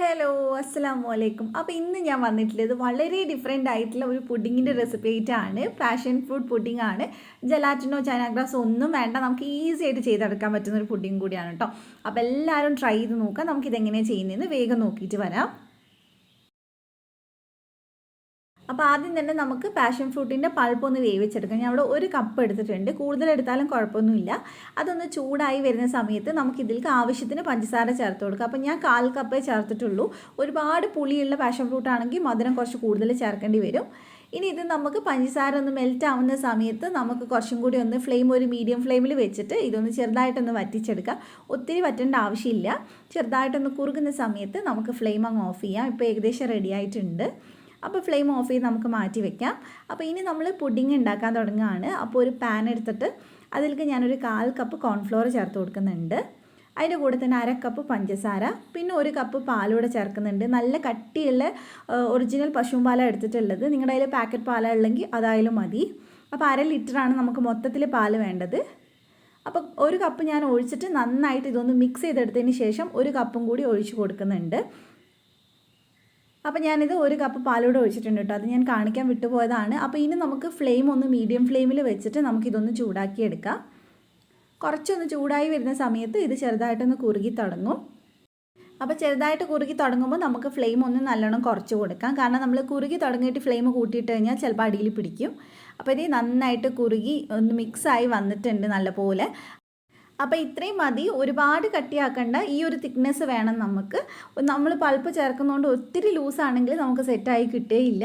Hello അസ്സലാമു അലൈക്കും. അപ്പോൾ ഇന്ന് ഞാൻ വന്നിട്ടുള്ളത് വളരെ ഡിഫറെൻ്റ് ആയിട്ടുള്ള ഒരു പുഡിങ്ങിൻ്റെ റെസിപ്പി ആയിട്ടാണ്. പാഷൻ ഫ്രൂട്ട് പുഡിംഗ് ആണ്. ജലാറ്റിനോ ചൈന ഗ്രാസ് ഒന്നും വേണ്ട, നമുക്ക് ഈസി ആയിട്ട് ചെയ്തെടുക്കാൻ പറ്റുന്ന ഒരു പുഡിംഗ് കൂടിയാണ് കേട്ടോ. അപ്പോൾ എല്ലാവരും ട്രൈ ചെയ്ത് നോക്കാം. നമുക്കിതെങ്ങനെയാണ് ചെയ്യുന്നതെന്ന് വേഗം നോക്കിയിട്ട് വരാം. അപ്പോൾ ആദ്യം തന്നെ നമുക്ക് പാഷൻ ഫ്രൂട്ടിൻ്റെ പൾപ്പ് ഒന്ന് വേവിച്ചെടുക്കാം. ഞാൻ അവിടെ ഒരു കപ്പ് എടുത്തിട്ടുണ്ട്, കൂടുതൽ എടുത്താലും കുഴപ്പമൊന്നുമില്ല. അതൊന്ന് ചൂടായി വരുന്ന സമയത്ത് നമുക്കിതിലേക്ക് ആവശ്യത്തിന് പഞ്ചസാര ചേർത്ത് കൊടുക്കാം. അപ്പോൾ ഞാൻ 1/4 കപ്പേ ചേർത്തിട്ടുള്ളൂ. ഒരുപാട് പുളിയുള്ള പാഷൻ ഫ്രൂട്ട് ആണെങ്കിൽ മധുരം കുറച്ച് കൂടുതൽ ചേർക്കേണ്ടി വരും. ഇനി ഇത് നമുക്ക് പഞ്ചസാര ഒന്ന് മെൽറ്റ് ആവുന്ന സമയത്ത് നമുക്ക് കുറച്ചും കൂടി ഒന്ന് ഫ്ലെയിം ഒരു മീഡിയം ഫ്ലെയിമിൽ വെച്ചിട്ട് ഇതൊന്ന് ചെറുതായിട്ടൊന്ന് വറ്റിച്ചെടുക്കാം. ഒത്തിരി വറ്റേണ്ട ആവശ്യമില്ല. ചെറുതായിട്ടൊന്ന് കുറുകുന്ന സമയത്ത് നമുക്ക് ഫ്ലെയിം അങ്ങ് ഓഫ് ചെയ്യാം. ഇപ്പോൾ ഏകദേശം റെഡി ആയിട്ടുണ്ട്. അപ്പോൾ ഫ്ലെയിം ഓഫ് ചെയ്ത് നമുക്ക് മാറ്റി വെക്കാം. അപ്പോൾ ഇനി നമ്മൾ പുഡിംഗ് ഉണ്ടാക്കാൻ തുടങ്ങുകയാണ്. അപ്പോൾ ഒരു പാൻ എടുത്തിട്ട് അതിലേക്ക് ഞാനൊരു 1/4 കപ്പ് കോൺഫ്ലോർ ചേർത്ത് കൊടുക്കുന്നുണ്ട്. അതിൻ്റെ കൂടെ തന്നെ 1/2 കപ്പ് പഞ്ചസാര, പിന്നെ 1 കപ്പ് പാലൂടെ ചേർക്കുന്നുണ്ട്. നല്ല കട്ടിയുള്ള ഒറിജിനൽ പശുവും പാലാണ് എടുത്തിട്ടുള്ളത്. നിങ്ങളുടെ കയ്യിൽ പാക്കറ്റ് പാലാണ് ഉള്ളെങ്കിൽ അതായാലും മതി. അപ്പോൾ 1/2 ലിറ്ററാണ് നമുക്ക് മൊത്തത്തിൽ പാൽ വേണ്ടത്. അപ്പോൾ 1 കപ്പ് ഞാൻ ഒഴിച്ചിട്ട് നന്നായിട്ട് ഇതൊന്ന് മിക്സ് ചെയ്തെടുത്തതിന് ശേഷം 1 കപ്പും കൂടി ഒഴിച്ച് കൊടുക്കുന്നുണ്ട്. അപ്പോൾ ഞാനിത് 1 കപ്പ് പാലൂടെ ഒഴിച്ചിട്ടുണ്ട് കേട്ടോ. അത് ഞാൻ കാണിക്കാൻ വിട്ടുപോയതാണ്. അപ്പോൾ ഇനി നമുക്ക് ഫ്ലെയിം ഒന്ന് മീഡിയം ഫ്ലെയിമിൽ വെച്ചിട്ട് നമുക്കിതൊന്ന് ചൂടാക്കിയെടുക്കാം. കുറച്ചൊന്ന് ചൂടായി വരുന്ന സമയത്ത് ഇത് ചെറുതായിട്ടൊന്ന് കുറുകി തുടങ്ങും. അപ്പോൾ ചെറുതായിട്ട് കുറുകി തുടങ്ങുമ്പോൾ നമുക്ക് ഫ്ലെയിം ഒന്ന് നല്ലോണം കുറച്ച് കൊടുക്കാം. കാരണം നമ്മൾ കുറുകി തുടങ്ങിയിട്ട് ഫ്ലെയിം കൂട്ടിയിട്ട് കഴിഞ്ഞാൽ ചിലപ്പോൾ അടിയിൽ പിടിക്കും. അപ്പോൾ ഇത് നന്നായിട്ട് കുറുകി ഒന്ന് മിക്സായി വന്നിട്ടുണ്ട് നല്ലപോലെ. അപ്പോൾ ഇത്രയും മതി, ഒരുപാട് കട്ടിയാക്കണ്ട. ഈ ഒരു തിക്നെസ് വേണം നമുക്ക്. നമ്മൾ പൾപ്പ് ചേർക്കുന്നതുകൊണ്ട് ഒത്തിരി ലൂസാണെങ്കിൽ നമുക്ക് സെറ്റായി കിട്ടുകയില്ല.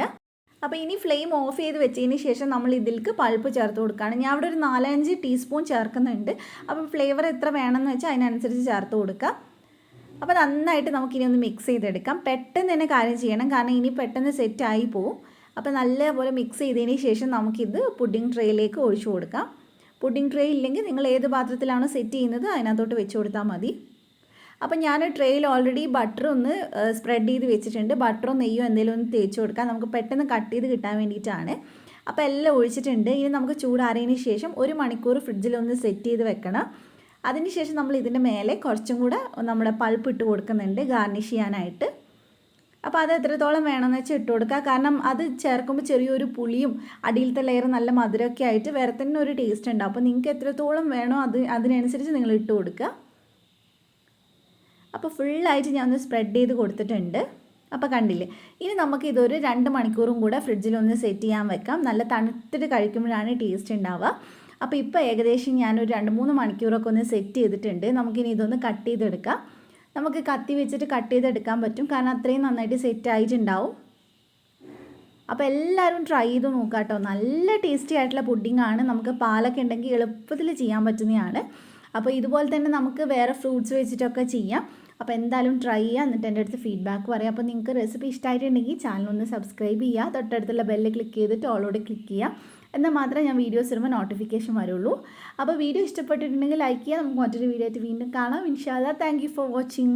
അപ്പോൾ ഇനി ഫ്ലെയിം ഓഫ് ചെയ്ത് വെച്ചതിന് ശേഷം നമ്മൾ ഇതിലേക്ക് പൾപ്പ് ചേർത്ത് കൊടുക്കുകയാണ്. ഞാൻ അവിടെ ഒരു 4-5 ടീസ്പൂൺ ചേർക്കുന്നുണ്ട്. അപ്പോൾ ഫ്ലേവർ എത്ര വേണമെന്ന് വെച്ചാൽ അതിനനുസരിച്ച് ചേർത്ത് കൊടുക്കാം. അപ്പോൾ നന്നായിട്ട് നമുക്കിനി ഒന്ന് മിക്സ് ചെയ്തെടുക്കാം. പെട്ടെന്ന് തന്നെ കാര്യം ചെയ്യണം, കാരണം ഇനി പെട്ടെന്ന് സെറ്റായി പോവും. അപ്പോൾ നല്ലപോലെ മിക്സ് ചെയ്തതിന് ശേഷം നമുക്കിത് പുഡിംഗ് ട്രേയിലേക്ക് ഒഴിച്ചു കൊടുക്കാം. പുഡിംഗ് ട്രേ ഇല്ലെങ്കിൽ നിങ്ങൾ ഏത് പാത്രത്തിലാണോ സെറ്റ് ചെയ്യുന്നത് അതിനകത്തോട്ട് വെച്ച് കൊടുത്താൽ മതി. അപ്പോൾ ഞാൻ ട്രേയിൽ ഓൾറെഡി ബട്ടർ ഒന്ന് സ്പ്രെഡ് ചെയ്ത് വെച്ചിട്ടുണ്ട്. ബട്ടറോ നെയ്യോ എന്തെങ്കിലും ഒന്ന് തേച്ച് കൊടുക്കാം, നമുക്ക് പെട്ടെന്ന് കട്ട് ചെയ്ത് കിട്ടാൻ വേണ്ടിയിട്ടാണ്. അപ്പോൾ എല്ലാം ഒഴിച്ചിട്ടുണ്ട്. ഇനി നമുക്ക് ചൂടാറിയതിന് ശേഷം 1 മണിക്കൂർ ഫ്രിഡ്ജിലൊന്ന് സെറ്റ് ചെയ്ത് വെക്കണം. അതിനുശേഷം നമ്മൾ ഇതിൻ്റെ മേലെ കുറച്ചും കൂടെ നമ്മുടെ പൾപ്പ് ഇട്ട് കൊടുക്കുന്നുണ്ട് ഗാർണിഷ് ചെയ്യാനായിട്ട്. അപ്പോൾ അത് എത്രത്തോളം വേണമെന്ന് വെച്ചാൽ ഇട്ട് കൊടുക്കുക. കാരണം അത് ചേർക്കുമ്പോൾ ചെറിയൊരു പുളിയും അടിയിലത്തെ ലെയർ നല്ല മധുരമൊക്കെ ആയിട്ട് വേറെ തന്നെ ഒരു ടേസ്റ്റ് ഉണ്ടാവും. അപ്പോൾ നിങ്ങൾക്ക് എത്രത്തോളം വേണോ അതിനനുസരിച്ച് നിങ്ങൾ ഇട്ട് കൊടുക്കുക. അപ്പോൾ ഫുള്ളായിട്ട് ഞാൻ ഒന്ന് സ്പ്രെഡ് ചെയ്ത് കൊടുത്തിട്ടുണ്ട്. അപ്പോൾ കണ്ടില്ലേ, ഇനി നമുക്ക് ഇതൊരു 2 മണിക്കൂറും കൂടെ ഫ്രിഡ്ജിലൊന്ന് സെറ്റ് ചെയ്യാൻ വെക്കാം. നല്ല തണുത്തിട്ട് കഴിക്കുമ്പോഴാണ് ടേസ്റ്റ് ഉണ്ടാവുക. അപ്പോൾ ഇപ്പോൾ ഏകദേശം ഞാനൊരു 2-3 മണിക്കൂറൊക്കെ ഒന്ന് സെറ്റ് ചെയ്തിട്ടുണ്ട്. നമുക്കിനി ഇതൊന്ന് കട്ട് ചെയ്തെടുക്കാം. നമുക്ക് കത്തി വെച്ചിട്ട് കട്ട് ചെയ്തെടുക്കാൻ പറ്റും, കാരണം അത്രയും നന്നായിട്ട് സെറ്റ് ആയിട്ടുണ്ടാവും. അപ്പോൾ എല്ലാവരും ട്രൈ ചെയ്ത് നോക്കാം കേട്ടോ. നല്ല ടേസ്റ്റി ആയിട്ടുള്ള പുഡിംഗ് ആണ്. നമുക്ക് പാലൊക്കെ ഉണ്ടെങ്കിൽ എളുപ്പത്തിൽ ചെയ്യാൻ പറ്റുന്നതാണ്. അപ്പോൾ ഇതുപോലെ തന്നെ നമുക്ക് വേറെ ഫ്രൂട്ട്സ് വെച്ചിട്ടൊക്കെ ചെയ്യാം. അപ്പോൾ എന്തായാലും ട്രൈ ചെയ്യുക, എന്നിട്ട് എൻ്റെ അടുത്ത് ഫീഡ്ബാക്ക് പറയാം. അപ്പോൾ നിങ്ങൾക്ക് റെസിപ്പി ഇഷ്ടമായിട്ടുണ്ടെങ്കിൽ ചാനലൊന്ന് സബ്സ്ക്രൈബ് ചെയ്യുക, തൊട്ടടുത്തുള്ള ബെല്ല് ക്ലിക്ക് ചെയ്തിട്ട് ഓളോടെ ക്ലിക്ക് ചെയ്യുക. എന്നാൽ മാത്രമേ ഞാൻ വീഡിയോസ് ഇടുമ്പോൾ നോട്ടിഫിക്കേഷൻ വരുള്ളൂ. അപ്പോൾ വീഡിയോ ഇഷ്ടപ്പെട്ടിട്ടുണ്ടെങ്കിൽ ലൈക്ക് ചെയ്യുക. നമുക്ക് മറ്റൊരു വീഡിയോ ആയിട്ട് വീണ്ടും കാണാം. ഇൻഷാ അല്ലാഹ്. Thank you for watching.